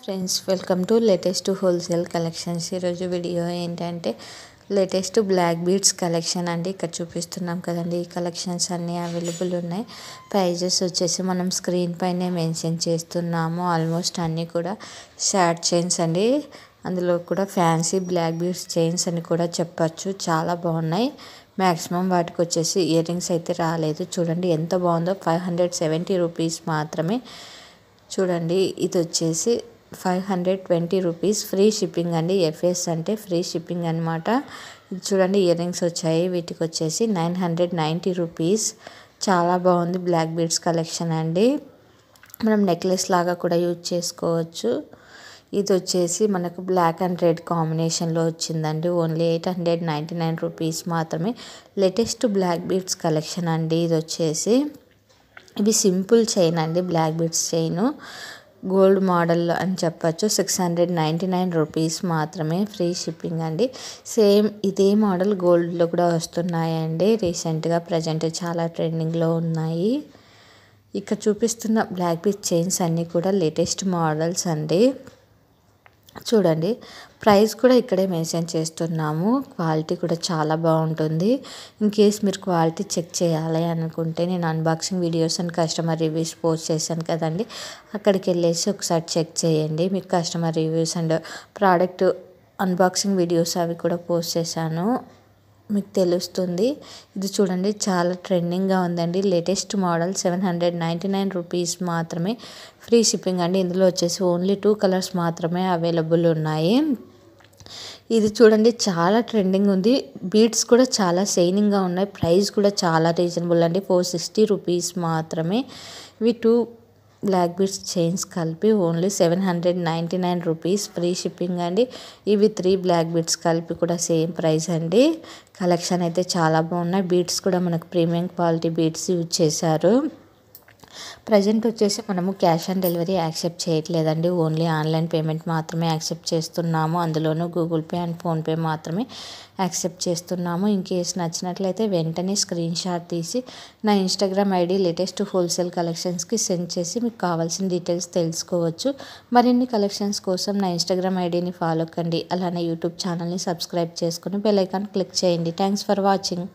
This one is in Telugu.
Friends, welcome to latest wholesale collections. ఈరోజు వీడియో ఏంటంటే లేటెస్ట్ బ్లాక్ బీడ్స్ కలెక్షన్ అండి. ఇక్కడ చూపిస్తున్నాం కదండి, ఈ కలెక్షన్స్ అన్నీ అవైలబుల్ ఉన్నాయి. ప్రైజెస్ వచ్చేసి మనం స్క్రీన్ పైనే మెన్షన్ చేస్తున్నాము. ఆల్మోస్ట్ అన్నీ కూడా షార్ట్ చైన్స్ అండి. అందులో కూడా ఫ్యాన్సీ బ్లాక్ బీడ్స్ చైన్స్ అని కూడా చెప్పచ్చు. చాలా బాగున్నాయి. మ్యాక్సిమం వాటికి వచ్చేసి ఇయర్ రింగ్స్ అయితే రాలేదు. చూడండి ఎంత బాగుందో. 570 రూపీస్ మాత్రమే. చూడండి, ఇది వచ్చేసి 520 రూపీస్. ఫ్రీ షిప్పింగ్ అండి. ఎఫ్ఎస్ అంటే ఫ్రీ షిప్పింగ్ అనమాట. ఇది చూడండి, ఇయర్ రింగ్స్ వచ్చాయి. వీటికి వచ్చేసి 990 రూపీస్. చాలా బాగుంది బ్లాక్ బీడ్స్ కలెక్షన్ అండి. మనం నెక్లెస్ లాగా కూడా యూజ్ చేసుకోవచ్చు. ఇది వచ్చేసి మనకు బ్లాక్ అండ్ రెడ్ కాంబినేషన్లో వచ్చిందండి. ఓన్లీ 899 రూపీస్ మాత్రమే. లేటెస్ట్ బ్లాక్ బీడ్స్ కలెక్షన్ అండి. ఇది వచ్చేసి ఇవి సింపుల్ చైన్ అండి. Black beads chain gold model అని చెప్పచ్చు. 699 రూపీస్ మాత్రమే. ఫ్రీ షిప్పింగ్ అండి. సేమ్ ఇదే మోడల్ గోల్డ్లో కూడా వస్తున్నాయండి. రీసెంట్గా ప్రజెంట్ చాలా ట్రెండింగ్లో ఉన్నాయి. ఇక్కడ చూపిస్తున్న బ్లాక్ బీడ్స్ చైన్స్ అన్నీ కూడా లేటెస్ట్ మోడల్స్ అండి. చూడండి, ప్రైస్ కూడా ఇక్కడే మెన్షన్ చేస్తున్నాము. క్వాలిటీ కూడా చాలా బాగుంటుంది. ఇన్ కేస్ మీరు క్వాలిటీ చెక్ చేయాలి అనుకుంటే నేను unboxing videos and customer reviews post చేశాను కదండి, అక్కడికి వెళ్ళేసి ఒకసారి చెక్ చేయండి. మీకు customer reviews and product unboxing videos అవి కూడా పోస్ట్ చేశాను, మీకు తెలుస్తుంది. ఇది చూడండి, చాలా ట్రెండింగ్గా ఉందండి. లేటెస్ట్ మోడల్ 799 రూపీస్ మాత్రమే. ఫ్రీ షిప్పింగ్ అండి. ఇందులో వచ్చేసి ఓన్లీ 2 కలర్స్ మాత్రమే అవైలబుల్ ఉన్నాయి. ఇది చూడండి, చాలా ట్రెండింగ్ ఉంది. బీడ్స్ కూడా చాలా షైనింగ్గా ఉన్నాయి. ప్రైస్ కూడా చాలా రీజనబుల్ అండి. 460 రూపీస్ మాత్రమే. ఇవి 2 బ్లాక్ బీడ్స్ చైన్స్ కలిపి ఓన్లీ 799 రూపీస్. ఫ్రీ షిప్పింగ్ అండి. ఇవి 3 బ్లాక్ బీడ్స్ కలిపి కూడా సేమ్ ప్రైస్ అండి. కలెక్షన్ అయితే చాలా బాగున్నాయి. బీడ్స్ కూడా మనకు ప్రీమియం క్వాలిటీ బీడ్స్ యూజ్ చేశారు. ప్రజెంట్ వచ్చేసి మనము క్యాష్ ఆన్ డెలివరీ యాక్సెప్ట్ చేయట్లేదండి. ఓన్లీ ఆన్లైన్ పేమెంట్ మాత్రమే యాక్సెప్ట్ చేస్తున్నాము. అందులోనూ గూగుల్ పే అండ్ ఫోన్పే మాత్రమే యాక్సెప్ట్ చేస్తున్నాము. ఇన్ కేస్ నచ్చినట్లయితే వెంటనే స్క్రీన్ షాట్ తీసి నా ఇన్స్టాగ్రామ్ ఐడి లేటెస్ట్ హోల్సేల్ కలెక్షన్స్కి సెండ్ చేసి మీకు కావాల్సిన డీటెయిల్స్ తెలుసుకోవచ్చు. మరిన్ని కలెక్షన్స్ కోసం నా ఇన్స్టాగ్రామ్ ఐడిని ఫాలో కండి. అలానే యూట్యూబ్ ఛానల్ని సబ్స్క్రైబ్ చేసుకుని బెల్ ఐకాన్ క్లిక్ చేయండి. Thanks for watching.